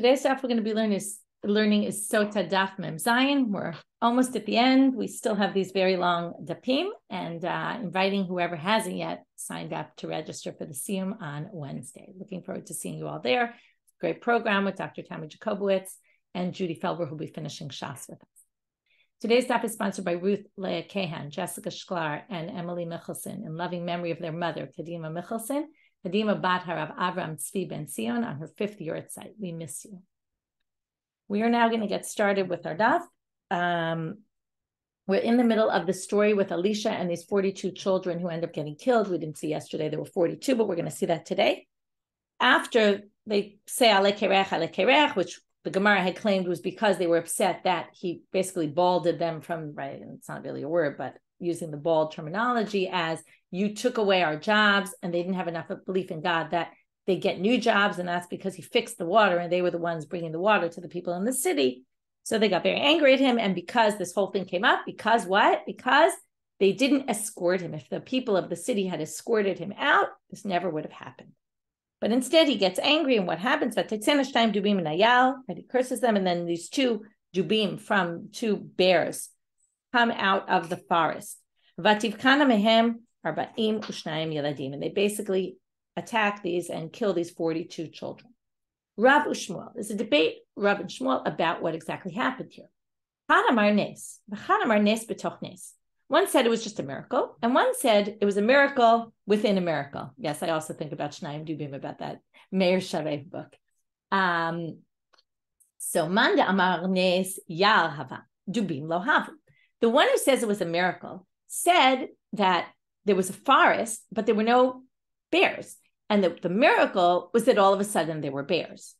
Today's stuff we're going to be learning is Sotah Daf Mem Zayin. We're almost at the end. We still have these very long dapim, and inviting whoever hasn't yet signed up to register for the Siyum on Wednesday. Looking forward to seeing you all there. Great program with Dr. Tammy Jacobowitz and Judy Farber, who'll be finishing Shas with us. Today's daf is sponsored by Ruth Leah Kahan, Jessica Shklar, and Emily Michelson in loving memory of their mother, Kadima Michelson, Kadima Bat Harav Avram Tzvi Ben Sion, on her 5th yahrzeit. We miss you. We are now going to get started with our daf. We're in the middle of the story with Elisha and these 42 children who end up getting killed. We didn't see yesterday there were 42, but we're going to see that today. After they say ale kerech, which the Gemara had claimed was because they were upset that he basically balded them from, right, and it's not really a word, but using the bald terminology as you took away our jobs, and they didn't have enough of belief in God that they get new jobs, and that's because he fixed the water, and they were the ones bringing the water to the people in the city. So they got very angry at him, and because this whole thing came up, because what? Because they didn't escort him. If the people of the city had escorted him out, this never would have happened. But instead, he gets angry, and what happens? He curses them, and then these two dubim from two bears come out of the forest. And they basically attack these and kill these 42 children. Rav Ushmuel, there's a debate, Rav and Shmuel, about what exactly happened here. One said it was just a miracle, and one said it was a miracle within a miracle. Yes, I also think about Shnayim Dubim, about that Meir Sharev book. So Manda Amar Nes Yal Hava Dubim Lo Havu. The one who says it was a miracle said that there was a forest, but there were no bears, and the miracle was that all of a sudden there were bears.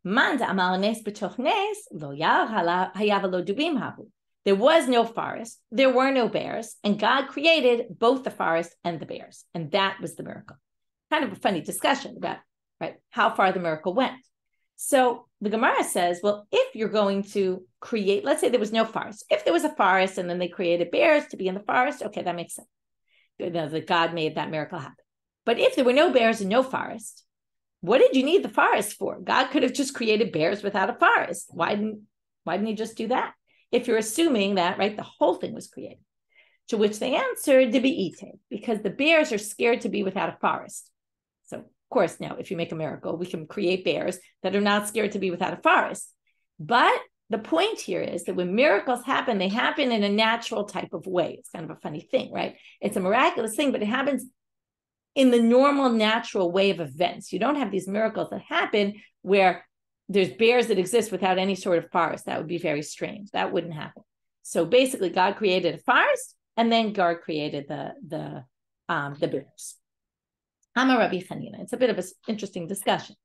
Manda Amar Nes B'toch Nes Lo Yal Hayava Lo Dubim Havu. There was no forest, there were no bears, and God created both the forest and the bears. And that was the miracle. Kind of a funny discussion about, right, how far the miracle went. So the Gemara says, well, if you're going to create, let's say there was no forest. If there was a forest and then they created bears to be in the forest, okay, that makes sense. That God made that miracle happen. But if there were no bears and no forest, what did you need the forest for? God could have just created bears without a forest. Why didn't he just do that? If you're assuming that, right, the whole thing was created. To which they answered, because the bears are scared to be without a forest. So, of course, now, if you make a miracle, we can create bears that are not scared to be without a forest. But the point here is that when miracles happen, they happen in a natural type of way. It's kind of a funny thing, right? It's a miraculous thing, but it happens in the normal, natural way of events. You don't have these miracles that happen where there's bears that exist without any sort of forest. That would be very strange. That wouldn't happen. So basically, God created a forest, and then God created the bears. Amar Rabbi Chanina. It's a bit of an interesting discussion.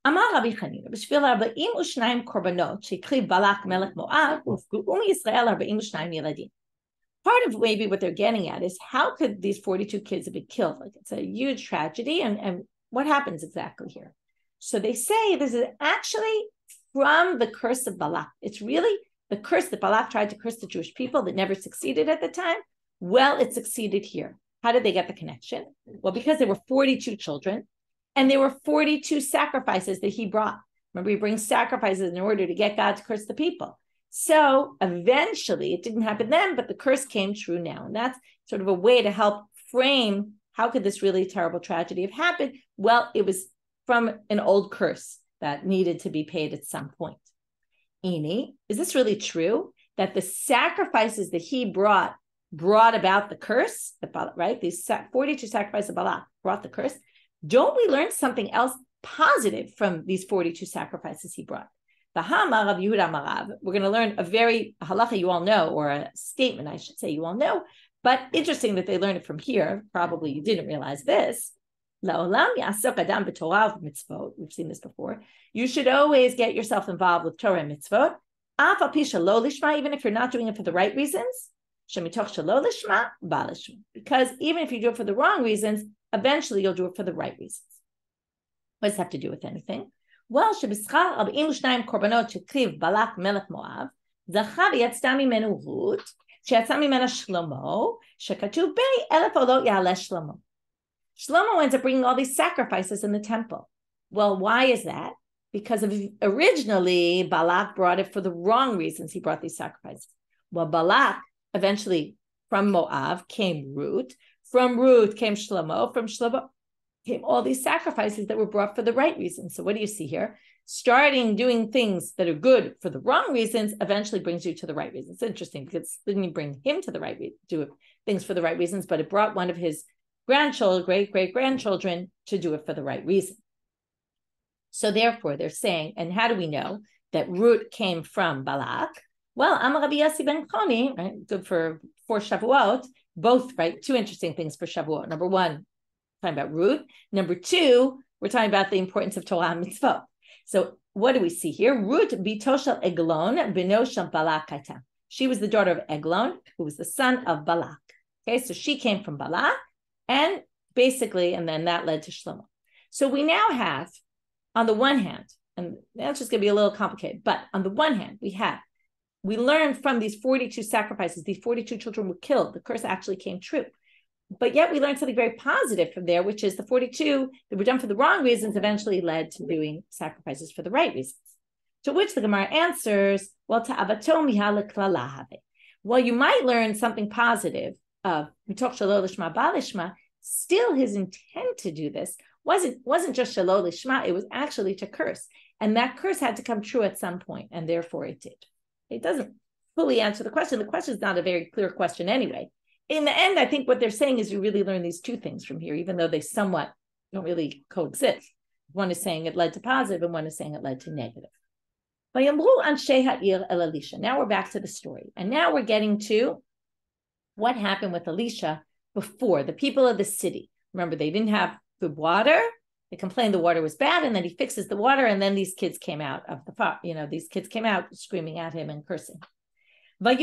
Amar Rabbi Chanina. B'shvil 42 korbanot sheikriv Balak melech Moab ufgu Yisrael 42 yeladim. Part of maybe what they're getting at is how could these 42 kids have been killed? Like, it's a huge tragedy, and what happens exactly here? So they say this is actually from the curse of Balak. It's really the curse that Balak tried to curse the Jewish people that never succeeded at the time. Well, it succeeded here. How did they get the connection? Well, because there were 42 children, and there were 42 sacrifices that he brought. Remember, he brings sacrifices in order to get God to curse the people. So eventually, it didn't happen then, but the curse came true now. And that's sort of a way to help frame how could this really terrible tragedy have happened? Well, it was from an old curse that needed to be paid at some point. Ini, is this really true? That the sacrifices that he brought about the curse, right? These 42 sacrifices of Balak brought the curse. Don't we learn something else positive from these 42 sacrifices he brought? The Ha'amar of Yehuda Marav, we're going to learn a halacha you all know, or a statement, I should say, you all know, but interesting that they learned it from here. Probably you didn't realize this. We've seen this before. You should always get yourself involved with Torah and mitzvot, even if you're not doing it for the right reasons. Because even if you do it for the wrong reasons, eventually you'll do it for the right reasons. What does it have to do with anything? Well, korbanot shekriv Balak melech Moab, זכה ויצא ממנו רות, שיצא ממנה שלמה, שכתוב ב-1000 עולות יעלה שלמה. Shlomo ends up bringing all these sacrifices in the temple. Well, why is that? because originally Balak brought it for the wrong reasons. He brought these sacrifices. Well, Balak eventually from Moab came Ruth. From Ruth came Shlomo. From Shlomo came all these sacrifices that were brought for the right reasons. So what do you see here? Starting doing things that are good for the wrong reasons eventually brings you to the right reasons. It's interesting because it didn't bring him to the right do things for the right reasons, but it brought one of his grandchildren, great-great-grandchildren, to do it for the right reason. So therefore, they're saying, and how do we know that Ruth came from Balak? Well, Amar Rabbi Yossi ben Choni, right? Good for Shavuot, both, right? Two interesting things for Shavuot. Number one, talking about Ruth. Number two, we're talking about the importance of Torah and mitzvot. So what do we see here? Ruth bitoshel Eglon benoshel Balak kaita. She was the daughter of Eglon, who was the son of Balak. Okay, so she came from Balak, and basically, and then that led to Shlomo. So we now have, on the one hand, and that's just going to be a little complicated, but on the one hand, we learned from these 42 sacrifices, these 42 children were killed. The curse actually came true. But yet we learned something very positive from there, which is the 42 that were done for the wrong reasons eventually led to doing sacrifices for the right reasons. To which the Gemara answers, well, you might learn something positive of still his intent to do this wasn't just shalol lishma, it was actually to curse. And that curse had to come true at some point, and therefore it did. It doesn't fully answer the question. The question is not a very clear question anyway. In the end, I think what they're saying is you really learn these two things from here, even though they somewhat don't really coexist. One is saying it led to positive, and one is saying it led to negative. Now we're back to the story. And now we're getting to what happened with Elisha before. The people of the city. Remember, they didn't have good water. They complained the water was bad, and then he fixes the water, and then these kids came out of the farm. These kids came out screaming at him and cursing. They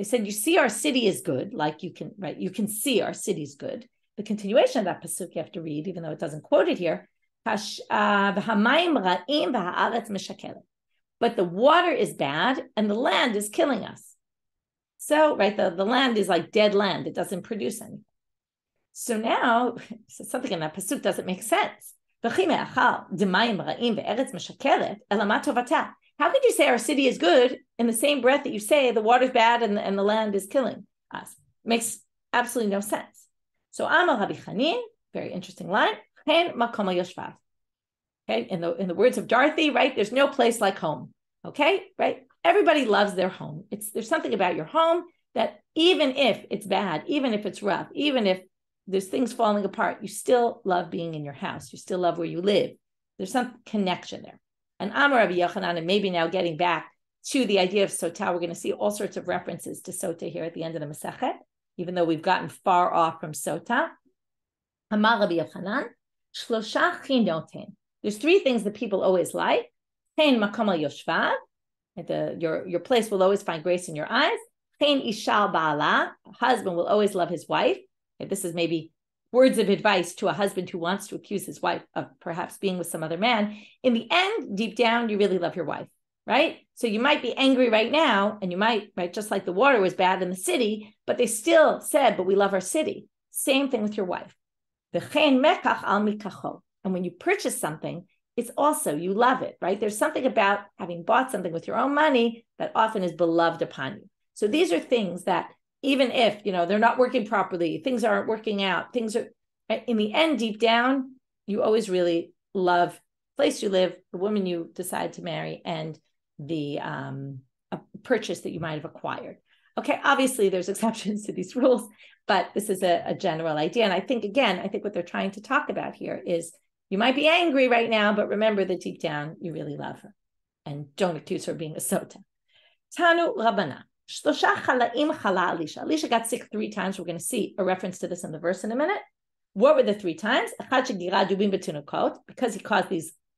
said, you see, our city is good. Like you can see our city is good. The continuation of that pasuk you have to read, even though it doesn't quote it here. But the water is bad, and the land is killing us. So, right, the land is like dead land. It doesn't produce anything. So now, something in that pasuk doesn't make sense. How could you say our city is good in the same breath that you say the water's bad and the land is killing us? Makes absolutely no sense. So Amar Rabbi Chanin, very interesting line. Okay, in the words of Dorothy, right? There's no place like home. Okay, right? Everybody loves their home. There's something about your home that even if it's bad, even if it's rough, even if there's things falling apart, you still love being in your house. You still love where you live. There's some connection there. And Amar Rabbi Yochanan, and maybe now getting back to the idea of Sotah, we're going to see all sorts of references to Sotah here at the end of the Masechet, even though we've gotten far off from Sotah. Amar Rabbi Yochanan, Shlosha chinoten. There's three things that people always like. Chen makom al yoshvav. Your place will always find grace in your eyes. Chen ishal ba'ala. A husband will always love his wife. This is maybe words of advice to a husband who wants to accuse his wife of perhaps being with some other man. In the end, deep down, you really love your wife, right? So you might be angry right now, and you might, right, just like the water was bad in the city, but they still said, but we love our city. Same thing with your wife. And when you purchase something, it's also, you love it, right? There's something about having bought something with your own money that often is beloved upon you. So these are things that even if, they're not working properly, things aren't working out, things are, in the end, deep down, you always really love the place you live, the woman you decide to marry, and the purchase that you might have acquired. Okay, obviously there's exceptions to these rules, but this is a general idea. And I think what they're trying to talk about here is you might be angry right now, but remember that deep down, you really love her. And don't accuse her of being a Sotah. Tanu Rabbanit. Elisha got sick 3 times. We're going to see a reference to this in the verse in a minute. What were the 3 times? Because he caused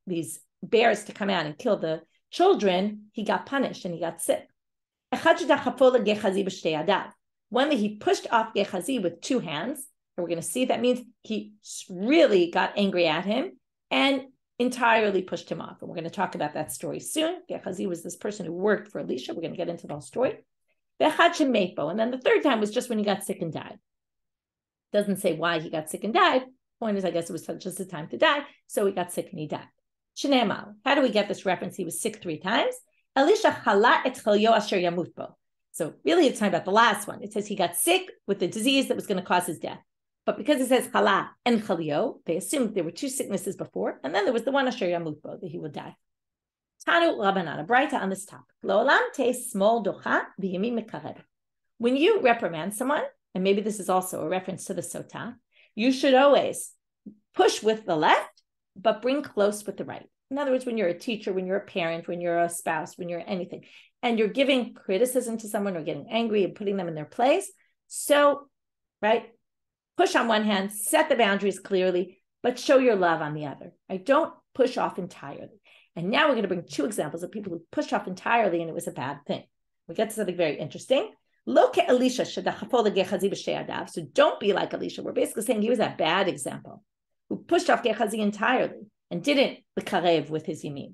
these bears to come out and kill the children, he got punished and he got sick. One that he pushed off Geichazi with 2 hands. And we're going to see that means he really got angry at him and entirely pushed him off. And we're going to talk about that story soon. Geichazi was this person who worked for Elisha. We're going to get into the whole story. And then the 3rd time was just when he got sick and died. Doesn't say why he got sick and died, Point is, I guess it was just the time to die. So he got sick and he died. Shnemal. How do we get this reference? He was sick 3 times. Elisha chala et chalyo asher yamut bo. So really it's talking about the last one. It says he got sick with the disease that was going to cause his death. But because it says chala and chalyo, they assumed there were 2 sicknesses before, and then there was the one asher yamut bo, that he would die. Tanu Rabbanit, a braita on this topic. Lo'olam te smol docha v'yamin mekarev. When you reprimand someone, and maybe this is also a reference to the Sotah, you should always push with the left, but bring close with the right. In other words, when you're a teacher, when you're a parent, when you're a spouse, when you're anything, and you're giving criticism to someone or getting angry and putting them in their place. So, right, push on one hand, set the boundaries clearly, but show your love on the other. Right? Don't push off entirely. And now we're going to bring 2 examples of people who pushed off entirely and it was a bad thing. We get to something very interesting. Look at Elisha. So don't be like Elisha. We're basically saying he was a bad example who pushed off Geichazi entirely and didn't l'karev with his yamin,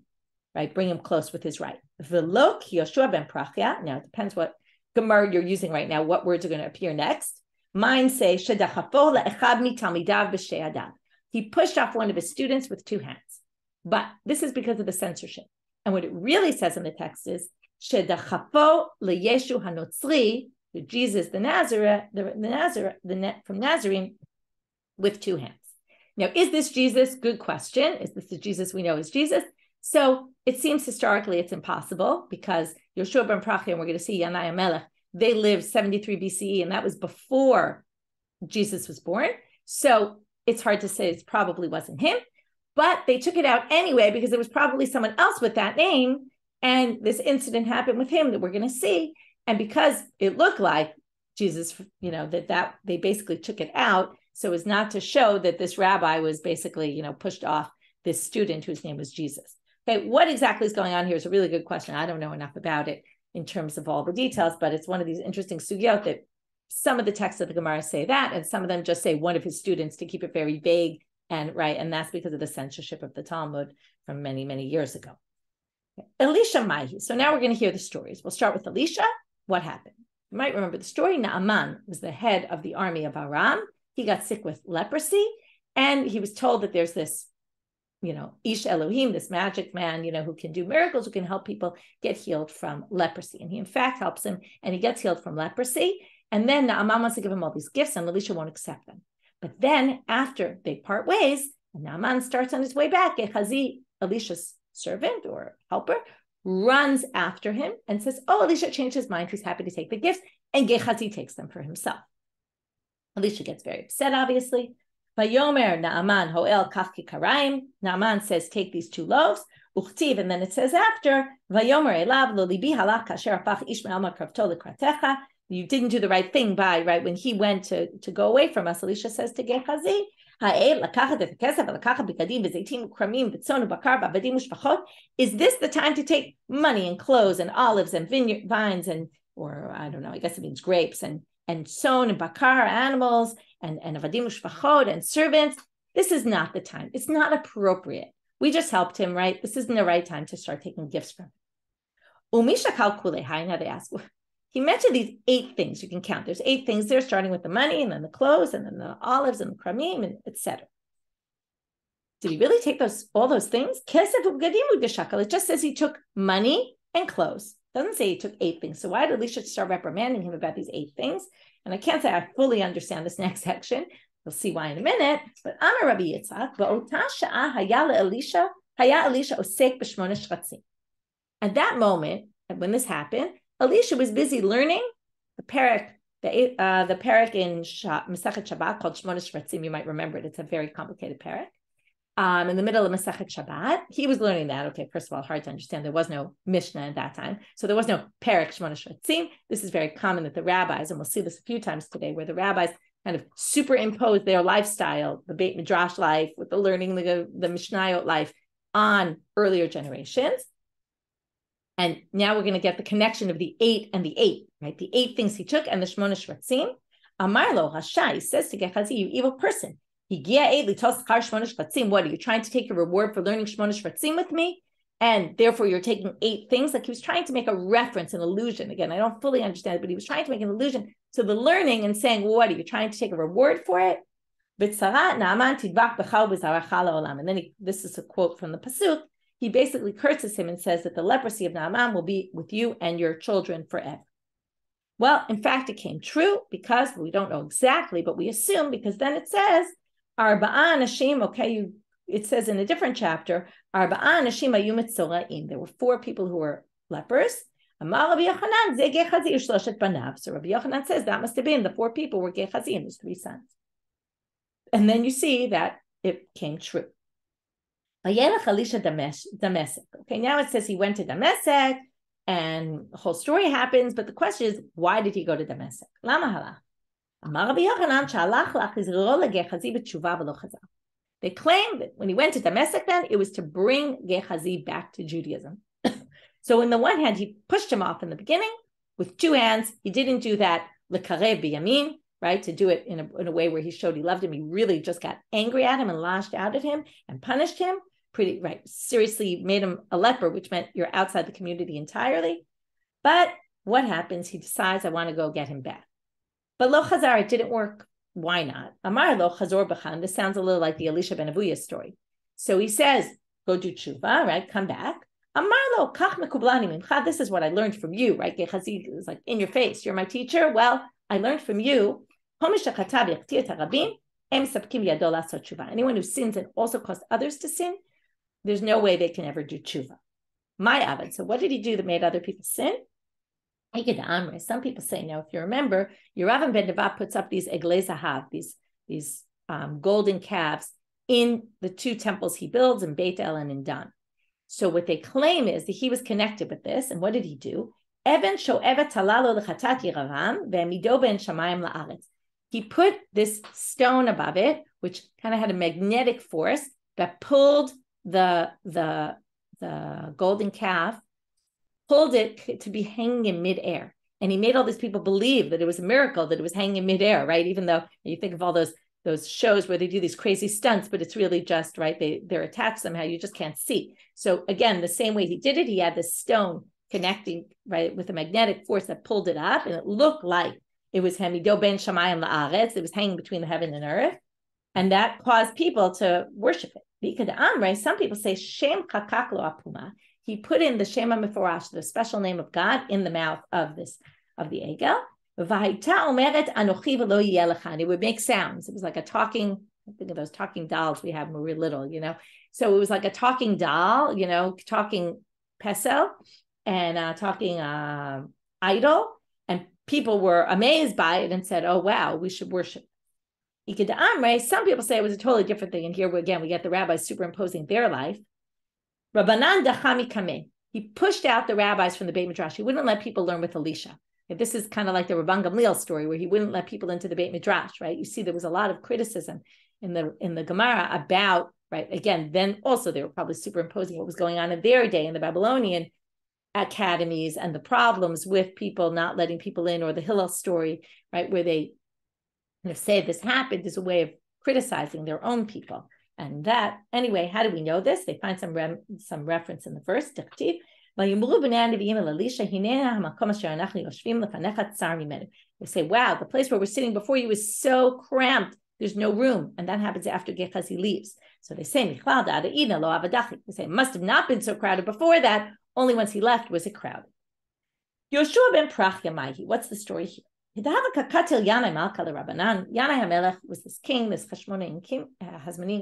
right? Bring him close with his right. V'lo ki Yoshua ben Perachia. Now it depends what Gemara you're using right now, what words are going to appear next. Mine say, shedachafo le'echad mitalmidav b'shtei yadav. He pushed off one of his students with 2 hands. But this is because of the censorship. And what it really says in the text is, shedachafo le'yeshu hanotzri, Jesus the Nazarene, from Nazarene, with 2 hands. Now, is this Jesus? Good question. Is this the Jesus we know is Jesus? So it seems historically it's impossible because Yoshua ben Perachia, and we're going to see Yanai Melech, they lived 73 BCE, and that was before Jesus was born. So it's hard to say it probably wasn't him, but they took it out anyway because it was probably someone else with that name, and this incident happened with him that we're going to see. And because it looked like Jesus, that they basically took it out so as not to show that this rabbi was basically, pushed off this student whose name was Jesus. Okay, what exactly is going on here is a really good question. I don't know enough about it in terms of all the details, but it's one of these interesting sugyot that some of the texts of the Gemara say that, and some of them just say one of his students to keep it very vague, and that's because of the censorship of the Talmud from many, many years ago. Elisha Maihi. So now we're going to hear the stories. We'll start with Elisha. What happened? You might remember the story. Naaman was the head of the army of Aram. He got sick with leprosy, and he was told that there's this, Ish Elohim, this magic man, who can do miracles, who can help people get healed from leprosy. And he, in fact, helps him, and he gets healed from leprosy. And then Naaman wants to give him all these gifts, and Elisha won't accept them. But then, after they part ways, Naaman starts on his way back. Geichazi, Elisha's servant or helper, runs after him and says, "Oh, Elisha changed his mind. He's happy to take the gifts." And Geichazi takes them for himself. Elisha gets very upset, obviously. Vayomer Naaman hoel kafki karaim. Naaman says, "Take these 2 loaves." Uchtiv, and then it says after, Vayomer elav lo libi halak kasher apach Ishmael makravto lekratecha. You didn't do the right thing by, when he went to go away from us. Elisha says to Geichazi, is this the time to take money and clothes and olives and vineyard vines or I don't know, I guess it means grapes and son and bakar animals and avadim ushpachot and servants? This is not the time. It's not appropriate. We just helped him, right? This isn't the right time to start taking gifts from him. Now they ask, he mentioned these 8 things. You can count. There's 8 things there, starting with the money and then the clothes and then the olives and the kramim and etc. Did he really take all those things? It just says he took money and clothes. It doesn't say he took 8 things. So why did Elisha start reprimanding him about these 8 things? And I can't say I fully understand this next section. We'll see why in a minute. But Amar Rabbi Yitzchak, Elisha osek b'shmona shratzim. At that moment, when this happened, Elisha was busy learning the parak in Masechet Shabbat called Shmona Shvatzim. You might remember it. It's a very complicated parak. In the middle of Masechet Shabbat, he was learning that. Okay, first of all, hard to understand. There was no Mishna at that time. So there was no parak Shmona Shvatzim. This is very common that the rabbis, and we'll see this a few times today, where the rabbis kind of superimpose their lifestyle, the Beit Midrash life, with the learning, the Mishnayot life, on earlier generations. And now we're going to get the connection of the 8 and the 8, right? The 8 things he took and the Shmona Shvatzim. Amar lo Rasha, he says to Geichazi, "You evil person. What are you trying to take a reward for learning Shmona Shvatzim with me? And therefore you're taking 8 things." Like he was trying to make a reference, an allusion. Again, I don't fully understand it, but he was trying to make an allusion to the learning and saying, "Well, what are you trying to take a reward for it?" And then this is a quote from the Pasuk. He basically curses him and says that the leprosy of Naaman will be with you and your children forever. Well, in fact, it came true because we don't know exactly, but we assume because then it says, Arba'ah Anashim, okay, it says in a different chapter, Arba'ah Anashim ayu mitzoraim. There were 4 people who were lepers. Amar Rabbi Yochanan, ze Geichazi ushloshet banav. So Rabbi Yochanan says that must have been the 4 people were Geichazi and his 3 sons. And then you see that it came true. Elisha Damascus. Okay, now it says he went to Damascus, and the whole story happens. But the question is, why did he go to Damascus? Lama halach. They claim that when he went to Damascus, then it was to bring Geichazi back to Judaism. So on the one hand, he pushed him off in the beginning with 2 hands. He didn't do that l'karev biyamin, right? To do it in a way where he showed he loved him. He really just got angry at him and lashed out at him and punished him. Pretty right, seriously made him a leper, which meant you're outside the community entirely. But what happens? He decides, I want to go get him back. But lo chazar, it didn't work. Why not? Amar lo chazor b'chan. This sounds a little like the Elisha ben Avuya story. So he says, go do tshuva, right? Come back. Amar lo kach mekublani mimcha. This is what I learned from you, right? Geichazi is like in your face. You're my teacher. Well, I learned from you. Anyone who sins and also causes others to sin, there's no way they can ever do tshuva. My avad. So what did he do that made other people sin? Some people say, now, if you remember, Yeravam ben Nevat puts up these egla, these golden calves in the 2 temples he builds in Beit El and in Dan. So what they claim is that he was connected with this. And what did he do? He put this stone above it, which kind of had a magnetic force that pulled the golden calf, pulled it to be hanging in midair. And he made all these people believe that it was a miracle that it was hanging in midair, right? Even though you think of all those shows where they do these crazy stunts, but it's really just, right, they're attached somehow, you just can't see. So again, the same way he did it, he had this stone connecting, right, with a magnetic force that pulled it up, and it looked like it was hemido ben shamayim la'aretz, it was hanging between the heaven and earth, and that caused people to worship it. Some people say Shem kakak lo apuma. He put in the Shema Meforash, the special name of God, in the mouth of the egel. It would make sounds. It was like a talking. I think of those talking dolls we had when we were little, So it was like a talking doll, talking pesel and talking idol, and people were amazed by it and said, "Oh wow, we should worship." Some people say it was a totally different thing. And here again, we get the rabbis superimposing their life. Rabbanan dachami kameh. He pushed out the rabbis from the Beit Midrash. He wouldn't let people learn with Elisha. This is kind of like the Rabban Gamliel story where he wouldn't let people into the Beit Midrash, right? You see, there was a lot of criticism in the Gemara about, right? Again, then also they were probably superimposing what was going on in their day in the Babylonian academies and the problems with people not letting people in, or the Hillel story, right? Where they kind of say this happened as a way of criticizing their own people. And that, anyway, how do we know this? They find some reference in the verse. They say, wow, the place where we're sitting before you is so cramped. There's no room. And that happens after Geichazi leaves. So they say, they say, it must have not been so crowded before that. Only once he left was it crowded. Yoshua ben Perachia, what's the story here? Yanai HaMelech was this king, this Hasmonean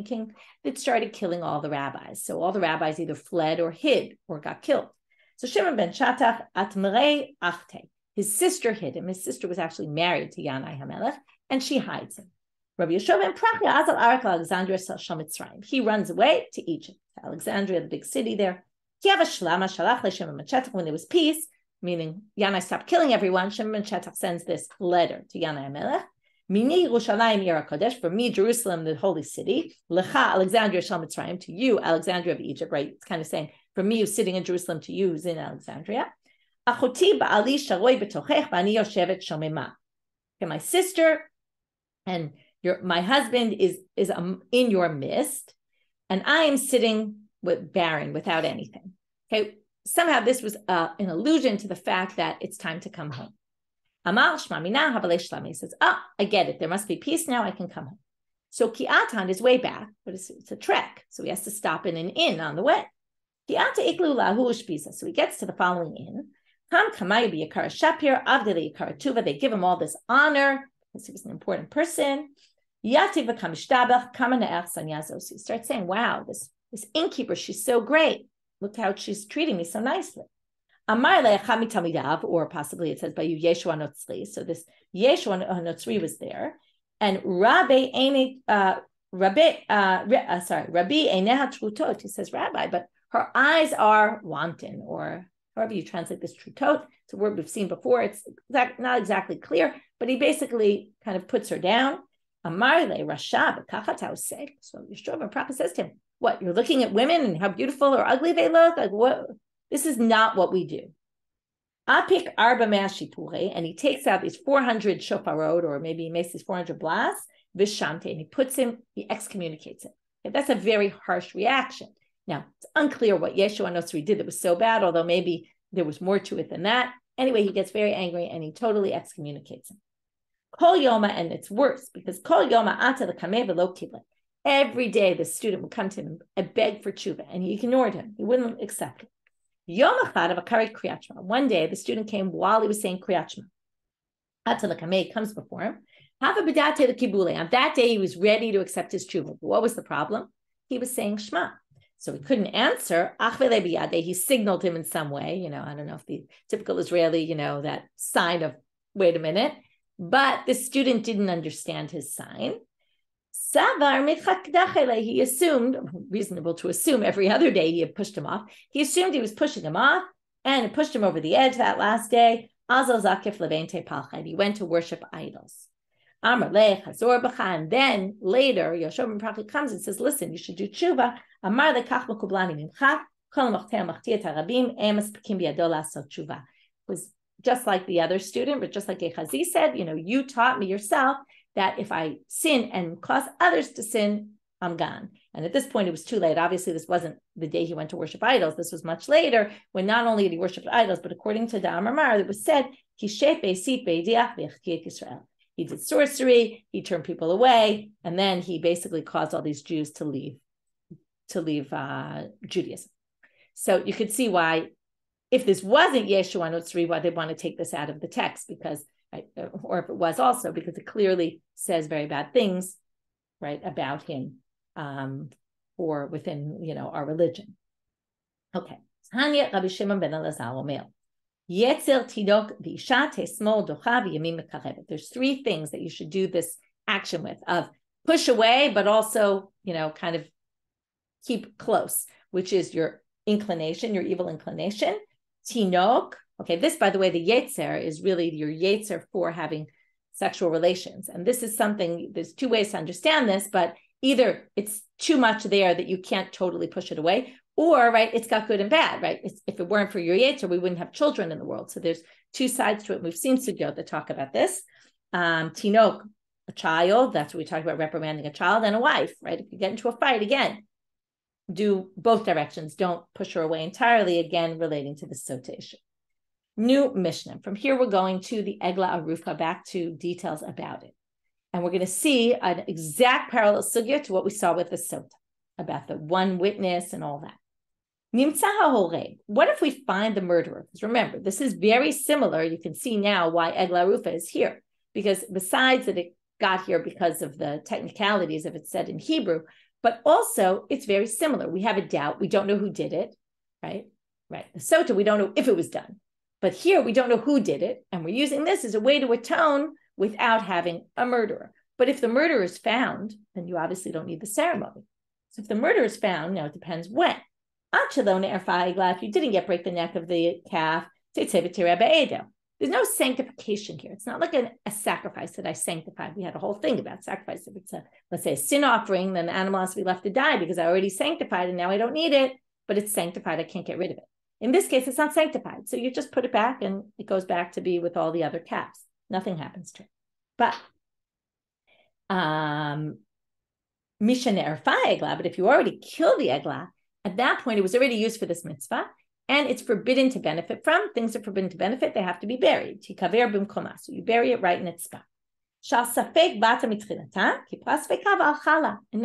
king that started killing all the rabbis. So all the rabbis either fled or hid or got killed. So Shimon ben Shattach atmerei achte. His sister hid him. His sister was actually married to Yanai HaMelech, and she hides him. Rabbi Yoshua ben Perachia azal arak Alexandria shel Mitzrayim. He runs away to Egypt, Alexandria, the big city there. When there was peace, meaning Yanai stopped killing everyone, Shimon ben Shattach sends this letter to Yanai HaMelech. Mini Yerushalayim Yer HaKodesh, for me, Jerusalem, the holy city. Lecha Alexandria shel Mitzrayim, to you, Alexandria of Egypt, right? It's kind of saying, from me who's sitting in Jerusalem to you who's in Alexandria. Achoti ba'ali sharoi b'tochech v'ani yoshevet shomema. Okay, my sister and my husband is in your midst, and I am sitting barren, without anything. Okay, somehow this was an allusion to the fact that it's time to come home. Amar shma mina habalei shlami. He says, I get it. There must be peace now. I can come home. So Ki'ata on his way back, but it's a trek. So he has to stop in an inn on the way. Ki'ata iklu lahu ushpisa. So he gets to the following inn. They give him all this honor because he was an important person. He starts saying, wow, this innkeeper, she's so great. Look how she's treating me so nicely. Or possibly it says by you Yeshua Notzri. So this Yeshua Notzri was there. And Rabbi Eneha Trutot. He says, Rabbi, but her eyes are wanton, or however you translate this trutot. It's a word we've seen before. It's not exactly clear, but he basically kind of puts her down. Amarle Rasha b'kachatau seg. So Yeshua ben Perachia says to him, what, you're looking at women and how beautiful or ugly they look? Like, what? This is not what we do. Apik arba me'ashipure, and he takes out these 400 shofarot, or maybe he makes these 400 blasts, vishamte, and he excommunicates him. Okay, that's a very harsh reaction. Now, it's unclear what Yeshua Notzri did that was so bad, although maybe there was more to it than that. Anyway, he gets very angry and he totally excommunicates him. Kol Yoma, and it's worse because Kol Yoma ata l'kameh v'lo kiblet. Every day the student would come to him and beg for tshuva, and he ignored him. He wouldn't accept it. Yom echad of akari kriyat shema. One day the student came while he was saying kriyat shema. Ata l'kameh comes before him. Hava b'date l'kibule. On that day he was ready to accept his tshuva. What was the problem? He was saying shema. So he couldn't answer. He signaled him in some way. I don't know if the typical Israeli, that sign of, wait a minute. But the student didn't understand his sign. He assumed, reasonable to assume every other day he had pushed him off. He assumed he was pushing him off and it pushed him over the edge that last day. He went to worship idols. And then later, Yoshua ben Perachia comes and says, listen, you should do tshuva. Was just like the other student, but just like Geichazi said, you taught me yourself that if I sin and cause others to sin, I'm gone. And at this point, it was too late. Obviously, this wasn't the day he went to worship idols. This was much later, when not only did he worship idols, but according to the Amar, it was said, he did sorcery, he turned people away, and then he basically caused all these Jews to leave Judaism. So you could see why, if this wasn't Yeshua Notzri, why they want to take this out of the text, because, or if it was also, because it clearly says very bad things, right, about him, or within, our religion. Okay. Rabbi Shimon ben Elazar Omer. There's 3 things that you should do this action with, of push away, but also, kind of keep close, which is your inclination, your evil inclination. Tinok. Okay, this, by the way, the yetzer is really your yetzer for having sexual relations. And this is something, there's 2 ways to understand this, but either it's too much there that you can't totally push it away, or, right, it's got good and bad, right? If it weren't for your yetzer, we wouldn't have children in the world. So there's 2 sides to it. We've seen sugyot that talk about this. Tinok, a child, that's what we talked about, reprimanding a child, and a wife, right? If you get into a fight, again, do both directions. Don't push her away entirely, again, relating to the Sotah issue. New Mishna. From here, we're going to the egla arufa, back to details about it. And we're going to see an exact parallel sugya to what we saw with the Sotah, about the one witness and all that. What if we find the murderer? Because remember, this is very similar. You can see now why egla arufa is here, because besides that it got here because of the technicalities of it said in Hebrew, but also it's very similar. We have a doubt. We don't know who did it, right? Right. The Sotah, we don't know if it was done. But here we don't know who did it. And we're using this as a way to atone without having a murderer. But if the murderer is found, then you obviously don't need the ceremony. So if the murderer is found, now it depends when. If you didn't yet break the neck of the calf, there's no sanctification here. It's not like a sacrifice that I sanctified. We had a whole thing about sacrifice. If it's let's say a sin offering, then the animal has to be left to die because I already sanctified and now I don't need it, but it's sanctified. I can't get rid of it. In this case, it's not sanctified. So you just put it back and it goes back to be with all the other calves. Nothing happens to it. But Mishna egla, but if you already kill the egla, at that point, it was already used for this mitzvah, and it's forbidden to benefit from. Things are forbidden to benefit. They have to be buried. So you bury it right in its spot. In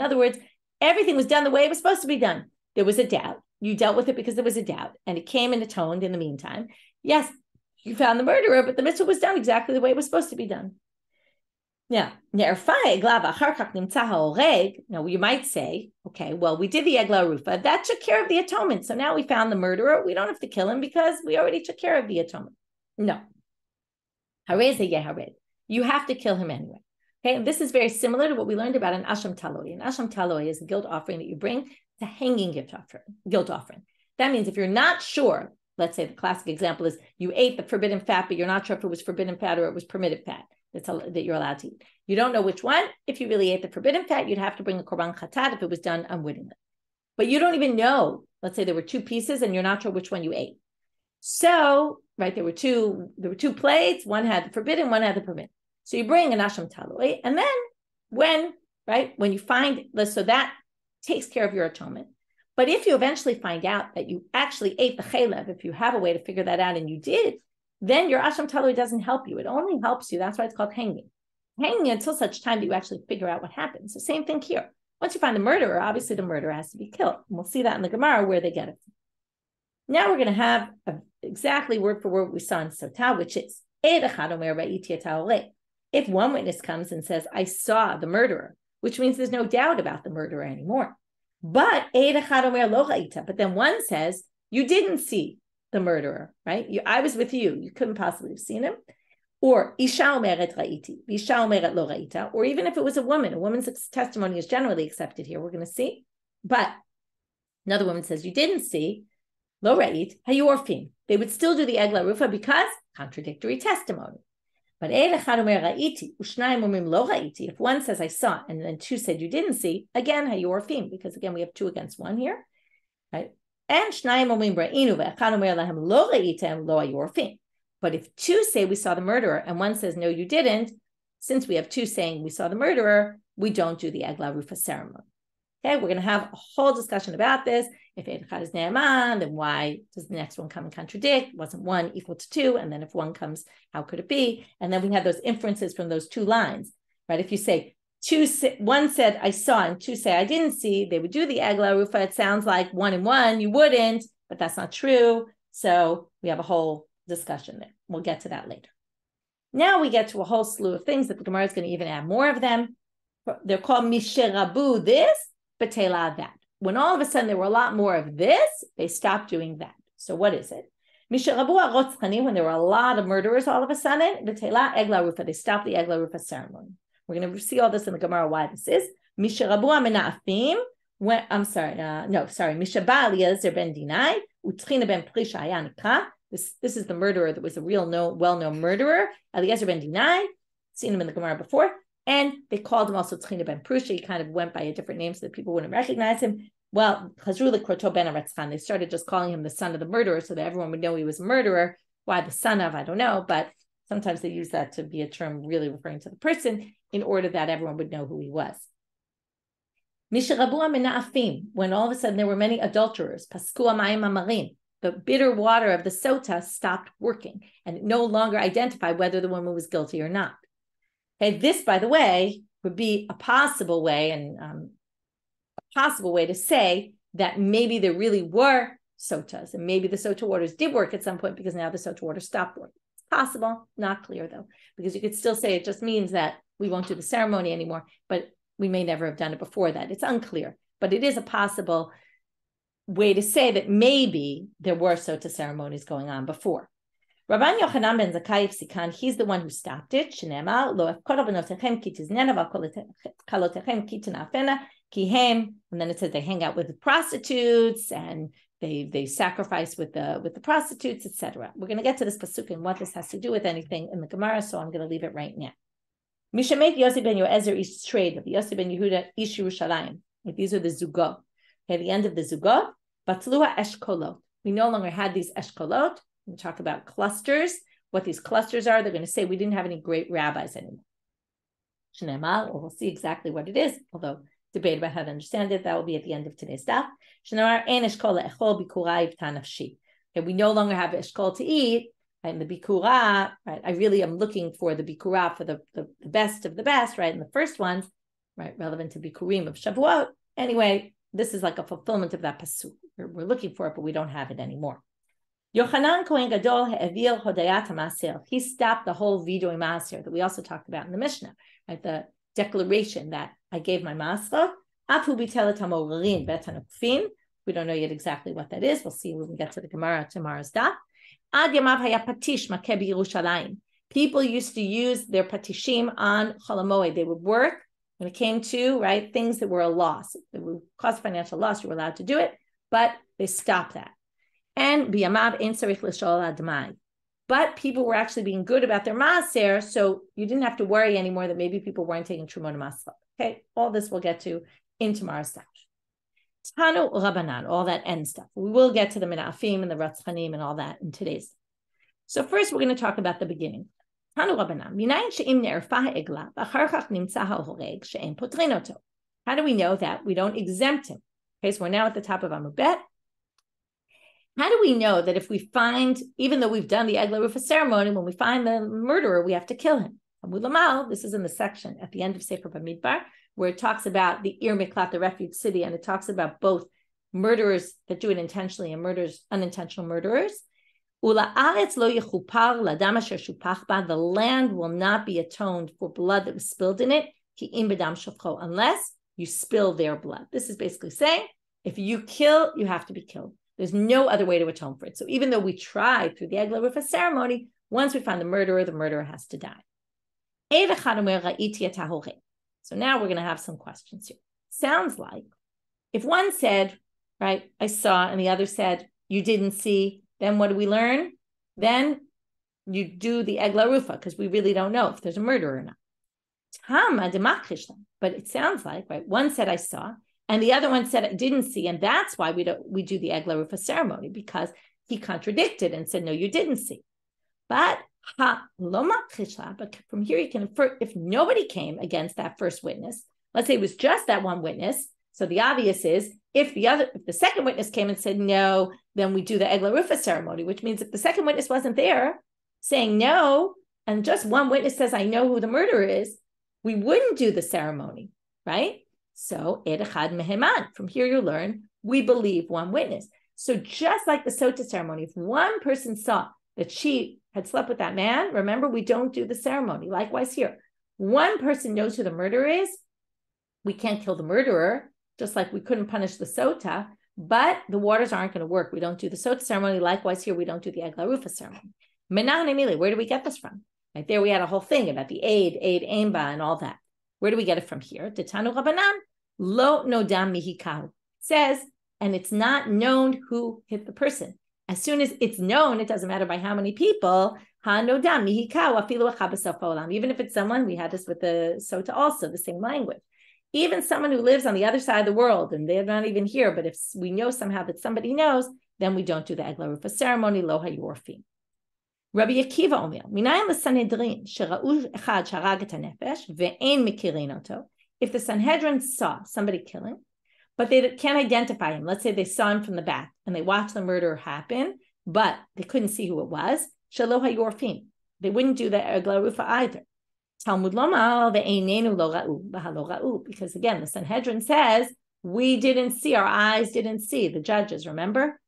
other words, everything was done the way it was supposed to be done. There was a doubt. You dealt with it because there was a doubt, and it came and atoned in the meantime. Yes, you found the murderer, but the mitzvah was done exactly the way it was supposed to be done. Now, you might say, okay, well, we did the egla arufa. That took care of the atonement. So now we found the murderer. We don't have to kill him because we already took care of the atonement. No. You have to kill him anyway. Okay, and this is very similar to what we learned about an asham taloi. An asham taloi is a guilt offering that you bring to hanging guilt offering. That means if you're not sure, let's say the classic example is you ate the forbidden fat, but you're not sure if it was forbidden fat or it was permitted fat that you're allowed to eat. You don't know which one. If you really ate the forbidden fat, you'd have to bring a korban chatat if it was done unwittingly. But you don't even know. Let's say there were two pieces and you're not sure which one you ate. So, right, there were two plates. One had the forbidden, one had the permitted. So you bring an asham taloi, and then when you find, so that takes care of your atonement. But if you eventually find out that you actually ate the chalev, if you have a way to figure that out and you did, then your asham taloi doesn't help you. It only helps you. That's why it's called hanging. Hanging until such time that you actually figure out what happens. The same thing here. Once you find the murderer, obviously the murderer has to be killed. And we'll see that in the Gemara where they get it. Now we're going to have exactly word for word what we saw in Sotah, which is, if one witness comes and says, I saw the murderer, which means there's no doubt about the murderer anymore. But then one says, you didn't see the murderer, right? I was with you. You couldn't possibly have seen him. Or Isha omeret ra'iti, Isha omeret lo ra'ita. Or even if it was a woman's testimony is generally accepted here. We're going to see. But another woman says, you didn't see, lo ra'it, hayorfim. They would still do the egla arufa because contradictory testimony. But if one says I saw and then two said you didn't see, again hayorfim, because again we have two against one here, right? And but if two say we saw the murderer and one says no you didn't, since we have two saying we saw the murderer, we don't do the egla arufa ceremony. Okay, we're going to have a whole discussion about this. If Echad is Ne'aman, then why does the next one come and contradict? Wasn't one equal to two? And then if one comes, how could it be? And then we have those inferences from those two lines, right? If you say one said I saw and two say I didn't see, they would do the egla arufa. It sounds like one and one, you wouldn't, but that's not true. So we have a whole discussion there. We'll get to that later. Now we get to a whole slew of things that the Gemara is going to even add more of them. They're called misherabu this, betela that. When all of a sudden there were a lot more of this, they stopped doing that. So what is it? When there were a lot of murderers all of a sudden, betela egla arufa, they stopped the egla arufa ceremony. We're going to see all this in the Gemara why this is. Mishabu amenafim. Mishaba Eliezer ben Dinai u'tchina ben Perachia hayanika. This is the murderer that was a well-known murderer. Eliezer ben Dinai, seen him in the Gemara before. And they called him also Tchina ben Perachia. He kind of went by a different name so that people wouldn't recognize him. Well, Chazru l'kroto ben Aratzchan. They started just calling him the son of the murderer so that everyone would know he was a murderer. Why the son of, I don't know, but sometimes they use that to be a term really referring to the person in order that everyone would know who he was. Misharabu amenafim. When all of a sudden there were many adulterers. Pasku amayim amarim. The bitter water of the Sotah stopped working and it no longer identified whether the woman was guilty or not. Okay, this, by the way, would be a possible way to say that maybe there really were Sotahs and maybe the Sotah waters did work at some point because now the Sotah water stopped working. It's possible, not clear though, because you could still say it just means that we won't do the ceremony anymore, but we may never have done it before that. It's unclear, but it is a possible way to say that maybe there were Sotah ceremonies going on before. Rabban Yochanan ben Zakkai Sikan, he's the one who stopped it. Shneimar lo efkol benotechem ki tiznena v'kolotechem ki tenafena ki hem. And then it says they hang out with the prostitutes and they sacrifice with the prostitutes, etc. We're going to get to this pasuk and what this has to do with anything in the Gemara, so I'm going to leave it right now. Mishamek Yossi ben Yoezer ish trade of Yossi ben Yehuda ish Yerushalayim. These are the zugot. Okay, the end of the zugot. Batlua eshkolot. We no longer had these eshkolot. We talk about clusters, what these clusters are. They're going to say we didn't have any great rabbis anymore. Shneimar, or we'll see exactly what it is, although debate about how to understand it, that will be at the end of today's daf. Shneimar, ein eshkol echol bikurai v'tanafshi. Okay, we no longer have eshkol to eat right? And the bikura, right? I really am looking for the bikura for the best of the best, right? And the first ones, right, relevant to bikurim of Shavuot. Anyway, this is like a fulfillment of that pasuk. We're looking for it, but we don't have it anymore. Yochanan Kohen Gadol he'evil hodayat ha'maser. He stopped the whole vidoy maser that we also talked about in the Mishna, right? The declaration that I gave my maser. Afu bitelet hamorin bet hanukfin. We don't know yet exactly what that is. We'll see when we get to the Gemara tomorrow's daf. Ad yamav haya patish makeh b'Yerushalayim. People used to use their patishim on Chol HaMoed. They would work when it came to, right, things that were a loss. That would cause financial loss. You were allowed to do it, but they stopped that. And b'yamav ein tzarich l'shol admai. But people were actually being good about their maaser, so you didn't have to worry anymore that maybe people weren't taking trumot masla. Okay, all this we'll get to in tomorrow's daf. Tanu Rabbanan, all that end stuff. We will get to the Menafim and the Ratzchanim and all that in today's. So first we're going to talk about the beginning. Tanu Rabbanan, minayin she'im ne'erfa egla, v'achar chach nimtza ha'horeg she'en potrin oto. How do we know that we don't exempt him? Okay, so we're now at the top of Amud Bet. How do we know that if we find, even though we've done the egla arufa ceremony, when we find the murderer, we have to kill him? This is in the section at the end of Sefer Bamidbar, where it talks about the Ir Miklat, the refuge city, and it talks about both murderers that do it intentionally and unintentional murderers. The land will not be atoned for blood that was spilled in it, unless you spill their blood. This is basically saying, if you kill, you have to be killed. There's no other way to atone for it. So even though we tried through the egla arufa ceremony, once we find the murderer has to die. So now we're going to have some questions here. Sounds like if one said, right, I saw, and the other said, you didn't see, then what do we learn? Then you do the egla arufa, because we really don't know if there's a murderer or not. But it sounds like, right, one said I saw, and the other one said I didn't see, and that's why we do the egla arufa ceremony, because he contradicted and said, no, you didn't see. But from here you can infer, if nobody came against that first witness, let's say it was just that one witness, so the obvious is if the second witness came and said no, then we do the egla arufa ceremony, which means if the second witness wasn't there saying no, and just one witness says I know who the murderer is, we wouldn't do the ceremony, right? So edechad meheman, from here you learn we believe one witness. So just like the Sotah ceremony, if one person saw that she had slept with that man, remember, we don't do the ceremony. Likewise here, one person knows who the murderer is, we can't kill the murderer, just like we couldn't punish the Sotah, but the waters aren't going to work. We don't do the Sotah ceremony. Likewise here, we don't do the egla arufa ceremony. Where do we get this from? Right there we had a whole thing about the aid, aimba, and all that. Where do we get it from here? Tanu Rabbanan, lo nodam mihikau. It says, and it's not known who hit the person. As soon as it's known, it doesn't matter by how many people. Even if it's someone, we had this with the Sotah also, the same language. Even someone who lives on the other side of the world, and they're not even here, but if we know somehow that somebody knows, then we don't do the egla arufa ceremony, lo hayorfim. Rabbi Akiva Omer, minayin l'Sanhedrin shera'u echad sharag et hanefesh ve'ein mikirin oto. If the Sanhedrin saw somebody killing, but they can't identify him. Let's say they saw him from the back and they watched the murder happen, but they couldn't see who it was. Shelo hayorfim. They wouldn't do the egla arufa either. Talmud lomar ve'einenu lo ra'u v'halo ra'u, because again the Sanhedrin says we didn't see, our eyes didn't see. The judges, remember,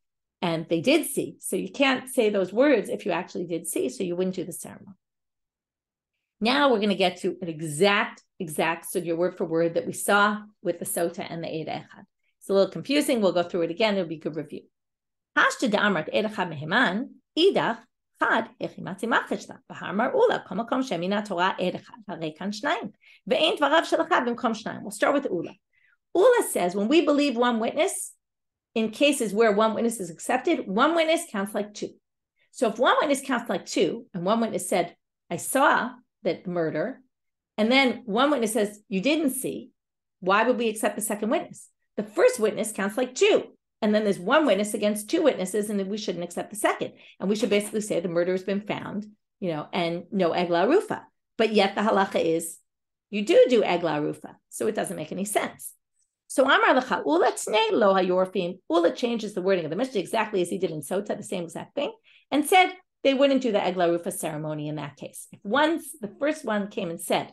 and they did see. So you can't say those words if you actually did see. So you wouldn't do the ceremony. Now we're going to get to an exact sugya word for word that we saw with the Sotah and the Eid Echad. It's a little confusing. We'll go through it again. It'll be a good review. Hashta da'amrat Eid Echad meheman, idach chad echimatzi macheshta, v'hamar ula, kol makom shemina Torah Eid Echad, harei kan shnayim, ve'ein dvarav shel echad b'mkom shnayim. We'll start with the ula. Ula says, when we believe one witness, in cases where one witness is accepted, one witness counts like two. So if one witness counts like two, and one witness said, I saw that murder, and then one witness says, you didn't see, why would we accept the second witness? The first witness counts like two, and then there's one witness against two witnesses, and we shouldn't accept the second. And we should basically say the murder has been found, and no egla arufa. But yet the halacha is, you do egla arufa, so it doesn't make any sense. So Amar Lecha, Ula Tnei Lo Hayorfim, Ula changes the wording of the Mishnah exactly as he did in Sotah, the same exact thing, and said, they wouldn't do the egla arufa ceremony in that case. If once the first one came and said,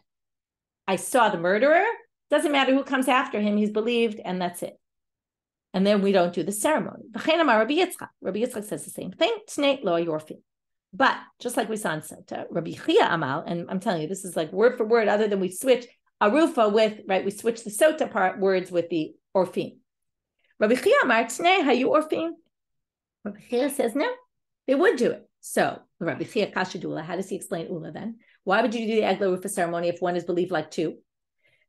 I saw the murderer, doesn't matter who comes after him, he's believed, and that's it. And then we don't do the ceremony. Rabbi Yitzchak says the same thing. Tnei lo yorfin. But just like we saw in Sotah, Rabbi Chia Amal, and I'm telling you, this is like word for word, other than we switch arufa with, right, we switch the Sotah part words with the orfin. Rabbi Chia Amar Tnei hayu orfin. Rabbi Chia says no, they would do it. So Rabbi Chia kasha dula, how does he explain ula then? Why would you do the egla arufa ceremony if one is believed like two?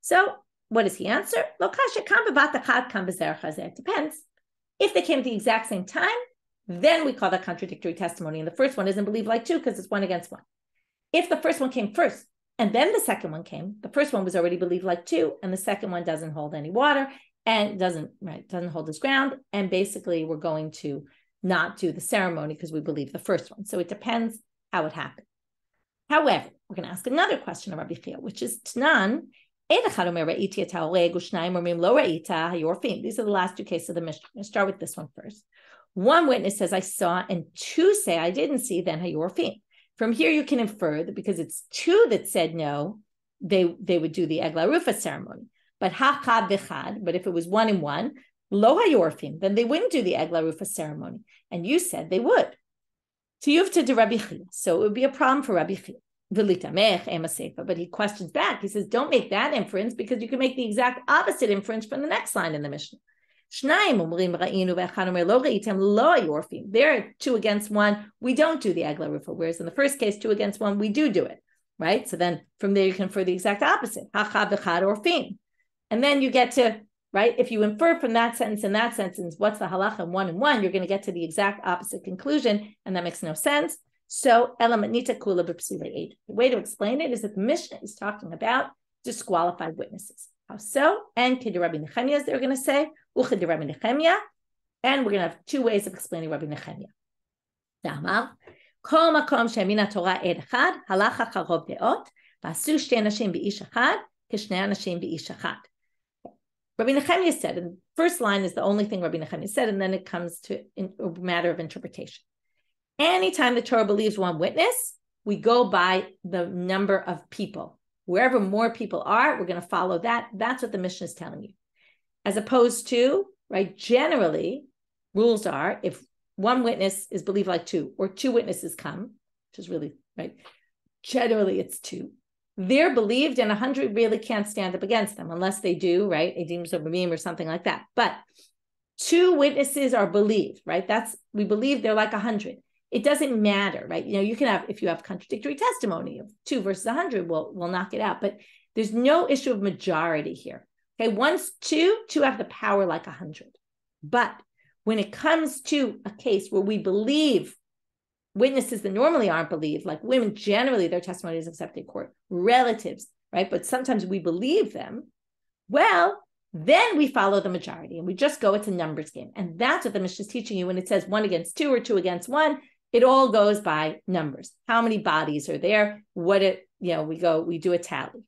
So what does he answer? Lo kasha kam bevat achad kam bezer chazeh. It depends. If they came at the exact same time, then we call that contradictory testimony. And the first one isn't believed like two because it's one against one. If the first one came first and then the second one came, the first one was already believed like two, and the second one doesn't hold any water and doesn't hold its ground. And basically we're going to not do the ceremony because we believe the first one. So it depends how it happened. However, we're going to ask another question of Rabbi Chia, which is Tanan. These are the last two cases of the Mishna. I'm going to start with this one first. One witness says, I saw, and two say, I didn't see, then hayorfin. From here, you can infer that because it's two that said no, they would do the egla arufa ceremony. But hachad v'chad, but if it was one and one, lo hayorfin, then they wouldn't do the egla arufa ceremony. And you said they would. Tiyuvta de Rabbi Chia. So it would be a problem for Rabbi Chia. But he questions back. He says, don't make that inference because you can make the exact opposite inference from the next line in the Mishnah. There are two against one. We don't do the egla arufa. Whereas in the first case, two against one, we do it. Right? So then from there, you can infer the exact opposite. And then you get to, right? If you infer from that sentence and that sentence, what's the halacha one and one, you're going to get to the exact opposite conclusion. And that makes no sense. So, the way to explain it is that the Mishnah is talking about disqualified witnesses. How so? And Kid Rabbi Nechemia, as they're going to say, Uchid Rabbi Nechemia, and we're going to have two ways of explaining Rabbi Nechemia. Da'amar, Kol makom she'emina Torah ed echad, halacha charov deot, v'asu shtei anashim b'ish echad, kishnei anashim b'ish echad. Rabbi Nechemia said, and the first line is the only thing Rabbi Nechemia said, and then it comes to a matter of interpretation. Anytime the Torah believes one witness, we go by the number of people. Wherever more people are, we're going to follow that. That's what the Mishnah is telling you. As opposed to, right, generally, rules are if one witness is believed like two, or two witnesses come, which is really, right, generally it's two. They're believed and 100 really can't stand up against them unless they do, right, edim zobamim or something like that. But two witnesses are believed, right? We believe they're like 100. It doesn't matter, right? You know, you can have, if you have contradictory testimony of 2 versus 100, we'll knock it out. But there's no issue of majority here. Okay, once two have the power like 100. But when it comes to a case where we believe witnesses that normally aren't believed, like women, generally their testimony is accepted in court, relatives, right? But sometimes we believe them. Well, then we follow the majority and we just go, it's a numbers game. And that's what the Mishnah is teaching you when it says 1 against 2 or 2 against 1. It all goes by numbers. How many bodies are there? We do a tally.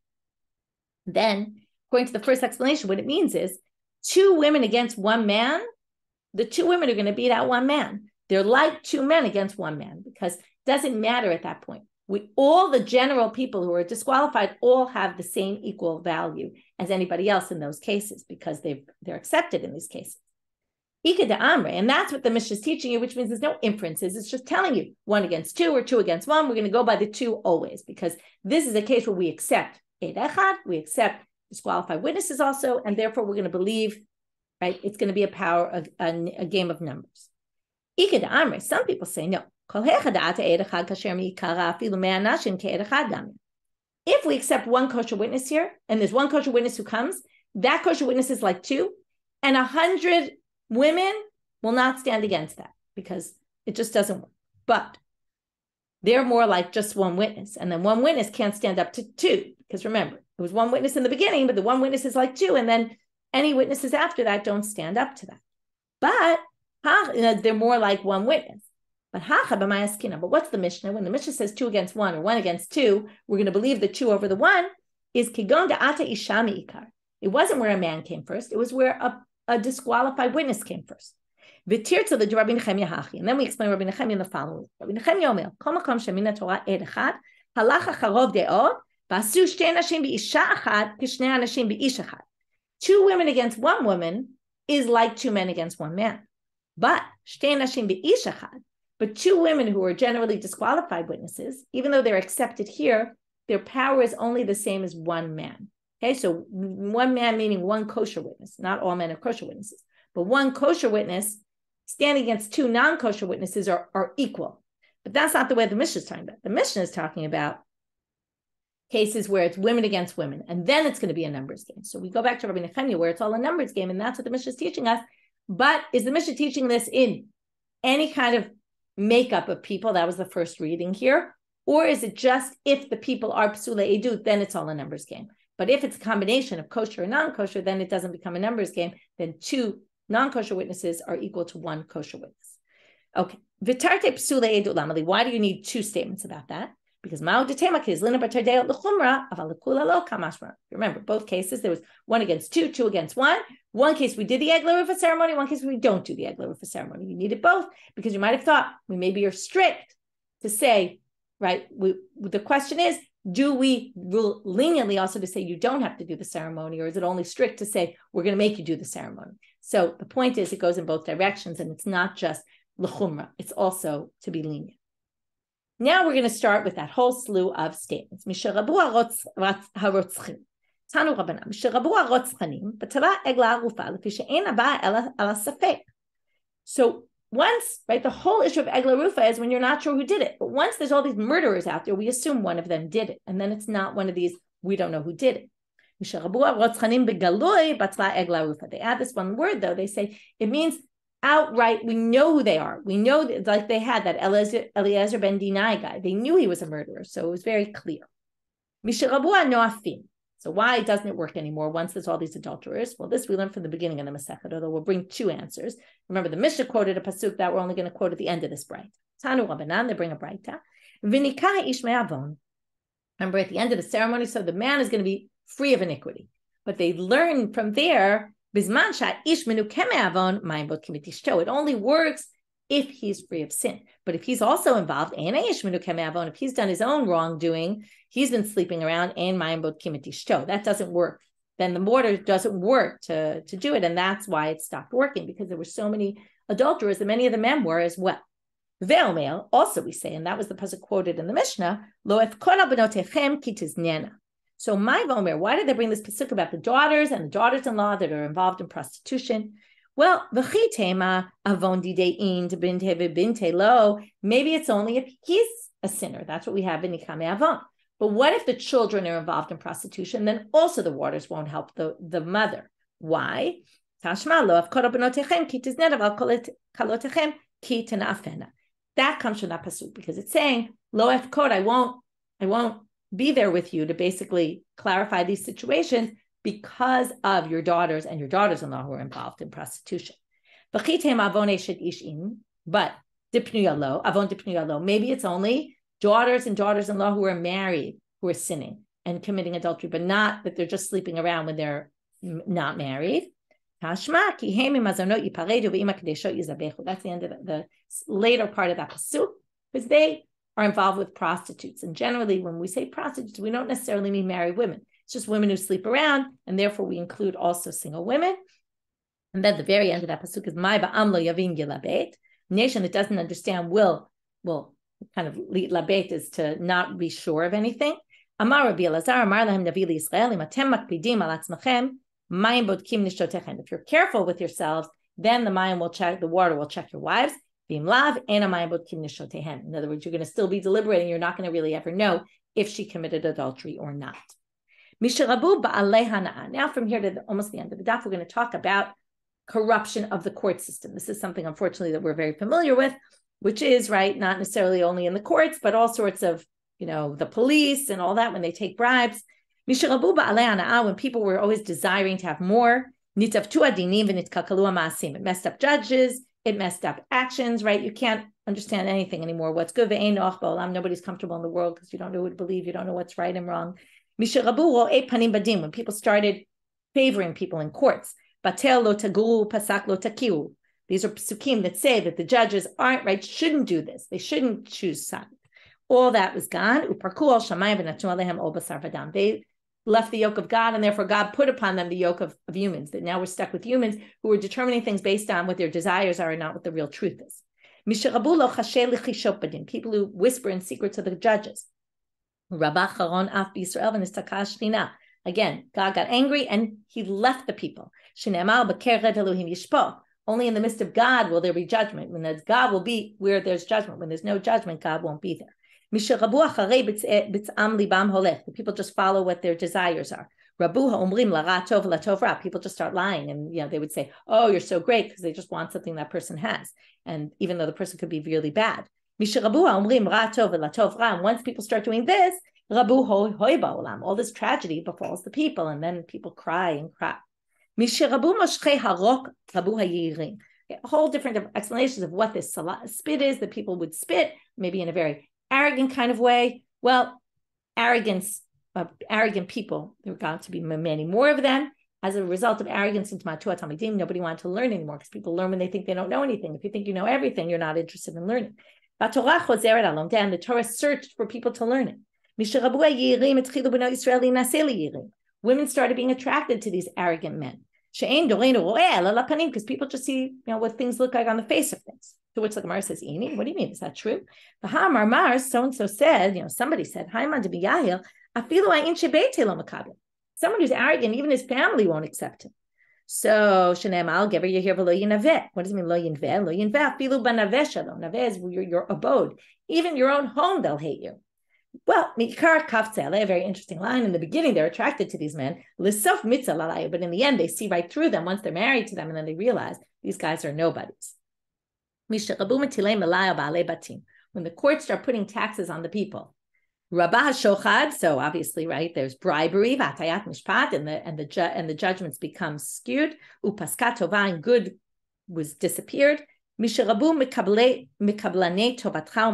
Then, according to the first explanation, what it means is 2 women against 1 man, the 2 women are going to beat out 1 man. They're like 2 men against 1 man because it doesn't matter at that point. All the general people who are disqualified all have the same equal value as anybody else in those cases because they're accepted in these cases. And that's what the Mishna is teaching you, which means there's no inferences. It's just telling you 1 against 2 or 2 against 1. We're going to go by the 2 always because this is a case where we accept Eid Echad, we accept disqualified witnesses also, and therefore we're going to believe, right? It's going to be a game of numbers. Some people say no. If we accept 1 kosher witness here, and there's 1 kosher witness who comes, that kosher witness is like 2, and 100 women will not stand against that because it just doesn't work. But they're more like just 1 witness, and then 1 witness can't stand up to 2 because remember, it was 1 witness in the beginning, but the 1 witness is like 2, and then any witnesses after that don't stand up to that. But they're more like 1 witness. But what's the Mishnah? When the Mishnah says 2 against 1 or 1 against 2, we're going to believe the 2 over the 1 is kigon da'ata isha mi'ikar. It wasn't where a man came first. It was where a disqualified witness came first. V'tirtza the Rabbi Nechemia hachi, and then we explain Rabbi Nechemia in the following. Rabbi Nechemia omer, kol makom shemina Torah ed echad, halach acharov de'od, v'asu shtei nashim b'isha achad, kishnei anashim b'ish achad. 2 women against 1 woman is like 2 men against 1 man. But shtei nashim b'ish achad, but 2 women who are generally disqualified witnesses, even though they're accepted here, their power is only the same as 1 man. Okay, so 1 man meaning 1 kosher witness. Not all men are kosher witnesses, but 1 kosher witness standing against 2 non-kosher witnesses are equal. But that's not the way the Mishna is talking about. The Mishna is talking about cases where it's women against women, and then it's going to be a numbers game. So we go back to Rabbi Nechemia where it's all a numbers game, and that's what the Mishna is teaching us. But is the Mishna teaching this in any kind of makeup of people? That was the first reading here. Or is it just if the people are psule edut, then it's all a numbers game? But if it's a combination of kosher and non-kosher, then it doesn't become a numbers game. Then 2 non-kosher witnesses are equal to 1 kosher witness. Okay. Vitarte psule edut lamali. Why do you need 2 statements about that? Because remember, both cases, there was 1 against 2, 2 against 1. One case we did the egla arufa ceremony, one case we don't do the egla arufa ceremony. You needed both because you might have thought maybe you're strict to say, right? The question is, do we rule leniently also to say you don't have to do the ceremony, or is it only strict to say we're going to make you do the ceremony? So the point is it goes in both directions, and it's not just l'chumra, it's also to be lenient. Now we're going to start with that whole slew of statements. Misharabu harotzchim. Tanu Rabbanan. Misharabu harotzchanim. B'tara egla arufa. Lefi she'en haba ela safek. So once, right, the whole issue of egla arufa is when you're not sure who did it. But once there's all these murderers out there, we assume one of them did it. And then it's not one of these, we don't know who did it. Misharabu harotzchanim begaloi batla egla arufa. They add this one word, though. They say it means outright, we know who they are. We know that, like they had that Eliezer ben Dinai guy. They knew he was a murderer, so it was very clear. Mishirabua noafim. So why doesn't it work anymore once there's all these adulterers? Well, this we learned from the beginning of the Masechet, although we'll bring 2 answers. Remember, the Mishna quoted a pasuk that we're only going to quote at the end of this braita. Tanu Rabbanan, they bring a braita. V'nikah ish me'avon. Remember, at the end of the ceremony, so the man is going to be free of iniquity. But they learn from there, it only works if he's free of sin. But if he's also involved, if he's done his own wrongdoing, he's been sleeping around, that doesn't work. Then the mortar doesn't work to do it. And that's why it stopped working, because there were so many adulterers, and many of the men were as well. Ve'omer, also we say, and that was the pasuk quoted in the Mishnah, lo efkora benotechem ki tiznena. So my Vomer, why did they bring this pasuk about the daughters and the daughters-in-law that are involved in prostitution? Well, maybe it's only if he's a sinner. That's what we have in Nikame Avon. But what if the children are involved in prostitution? Then also the waters won't help the mother. Why? That comes from that pasuk, because it's saying, Lo efkod, I won't be there with you to basically clarify these situations because of your daughters and your daughters-in-law who are involved in prostitution. But maybe it's only daughters and daughters-in-law who are married who are sinning and committing adultery, but not that they're just sleeping around when they're not married. That's the end of the later part of that pasuk, because they are involved with prostitutes. And generally, when we say prostitutes, we don't necessarily mean married women. It's just women who sleep around, and therefore we include also single women. And then the very end of that pasuk is "Mai ba'am lo yavin gilabet." Nation that doesn't understand will kind of labet is to not be sure of anything. Amar Rabbi Elazar, Amar lahem Navi Yisrael, im atem makpidim al atzmachem, mayim bodkim nishtotechem. If you're careful with yourselves, then the water will check your wives. In other words, you're going to still be deliberating. You're not going to really ever know if she committed adultery or not. Now from here to almost the end of the daf, we're going to talk about corruption of the court system. This is something, unfortunately, that we're very familiar with, which is, right, not necessarily only in the courts, but all sorts of, the police and all that when they take bribes. When people were always desiring to have more, it messed up judges, it messed up actions, right? You can't understand anything anymore. What's good? Nobody's comfortable in the world because you don't know who to believe. You don't know what's right and wrong. When people started favoring people in courts, the These are psukim that say that the judges aren't right, shouldn't do this. They shouldn't choose side. All that was gone. They left the yoke of God, and therefore God put upon them the yoke of humans, that now we're stuck with humans who are determining things based on what their desires are and not what the real truth is. People who whisper in secret to the judges. Again, God got angry and he left the people. Only in the midst of God will there be judgment. When there's God will be where there's judgment. When there's no judgment, God won't be there. The people just follow what their desires are. People just start lying, and they would say, "Oh, you're so great," because they just want something that person has, and even though the person could be really bad. And once people start doing this, all this tragedy befalls the people, and then people cry and cry. Whole different explanations of what this spit is, that people would spit, maybe in a very arrogant kind of way. Well, arrogant people, there were going to be many more of them. As a result of arrogance into Matua Talmidim, nobody wanted to learn anymore, because people learn when they think they don't know anything. If you think you know everything, you're not interested in learning. And the Torah searched for people to learn it. Women started being attracted to these arrogant men. Because people just see, what things look like on the face of things. To which the Gemara says, Ini, what do you mean? Is that true? So-and-so said, somebody said, someone who's arrogant, even his family won't accept him. So, what does it mean, lo yinveh? Lo yinveh, afilu banaveh shalom. Naveh is your abode. Even your own home, they'll hate you. Well, mikar kaftzeh, a very interesting line. In the beginning, they're attracted to these men, lissof mitzah lalai, but in the end, they see right through them once they're married to them, and then they realize these guys are nobodies. When the courts start putting taxes on the people, Rabah shochad, so obviously, right, there's bribery, v'atayat mishpat, and the judgments become skewed. Upaskat tova, and good was disappeared. Misharabu mikablane tovatcha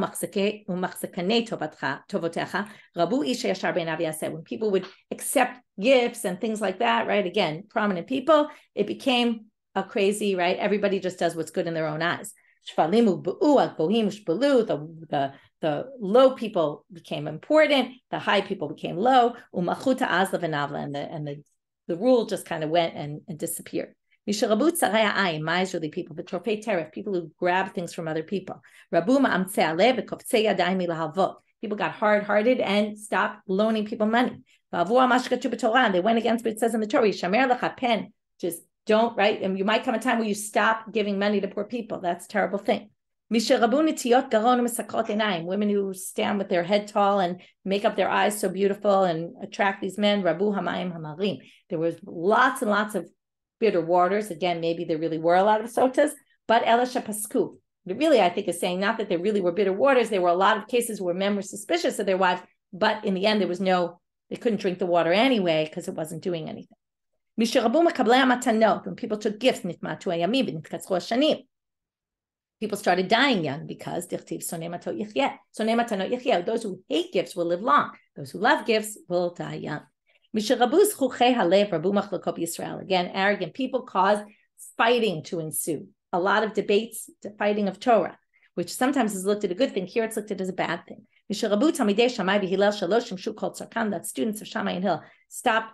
umachzekane tovotecha. Rabu isha yashar ben Avi said, when people would accept gifts and things like that, right? Again, prominent people, it became a crazy, right? Everybody just does what's good in their own eyes. The low people became important, the high people became low, and the rule just kind of went and disappeared. People, people who grab things from other people. People got hard-hearted and stopped loaning people money. They went against what it says in the Torah, just don't, right? And you might come a time where you stop giving money to poor people. That's a terrible thing. Women who stand with their head tall and make up their eyes so beautiful and attract these men. Rabu hamayim hamarim. There was lots and lots of bitter waters. Again, maybe there really were a lot of sotas, but Elisha pasku. Really, I think is saying not that there really were bitter waters. There were a lot of cases where men were suspicious of their wives, but in the end, they couldn't drink the water anyway because it wasn't doing anything. When people took gifts, people started dying young because those who hate gifts will live long. Those who love gifts will die young. Again, arrogant people caused fighting to ensue. A lot of debates, fighting of Torah, which sometimes is looked at a good thing. Here it's looked at as a bad thing. That students of Shammai and Hill stopped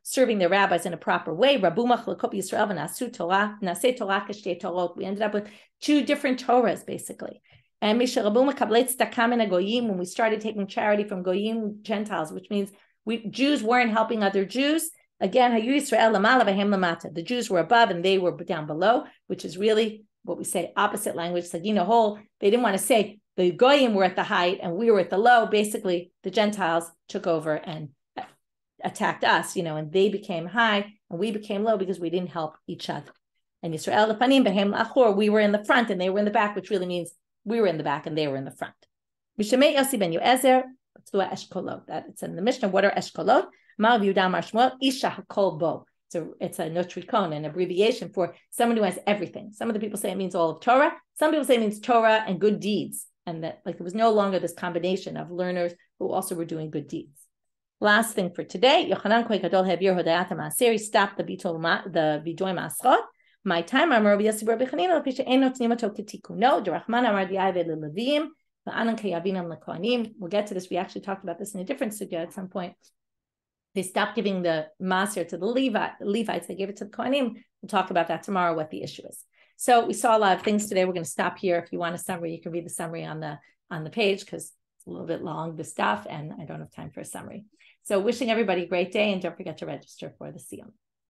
serving their rabbis in a proper way. We ended up with two different Torahs, basically. And when we started taking charity from Goyim, Gentiles, which means Jews weren't helping other Jews. Again, the Jews were above and they were down below, which is really what we say opposite language. They didn't want to say the Goyim were at the height and we were at the low. Basically, the Gentiles took over and attacked us, and they became high and we became low because we didn't help each other. And Yisrael lefanim behem la'achor, we were in the front and they were in the back, which really means we were in the back and they were in the front. Mishamei Yossi ben Yoezer, eshkolot. That it's in the Mishna. What are eshkolot? Mar v'yudam mar Shmuel isha hakol bo. It's a notricon, an abbreviation for someone who has everything. Some of the people say it means all of Torah. Some people say it means Torah and good deeds, and that there was no longer this combination of learners who also were doing good deeds. Last thing for today, Yochanan Kohen Gadol Hebir Hodayat HaMaaser, stopped the Vidoy Masrot. My time, Amar Rabbi Yossi Rabbi Chanina, Pisha Ein Notnim Oto Ketikuno, D'Rachman Amar Di'ai Ve'Lelevim, V'anan Kayavinam L'Kohanim. We'll get to this. We actually talked about this in a different sugya at some point. They stopped giving the maser to the Levites. They gave it to the Kohanim. We'll talk about that tomorrow, what the issue is. So we saw a lot of things today. We're going to stop here. If you want a summary, you can read the summary on the page because it's a little bit long, the stuff, and I don't have time for a summary. So wishing everybody a great day, and don't forget to register for the Siyum.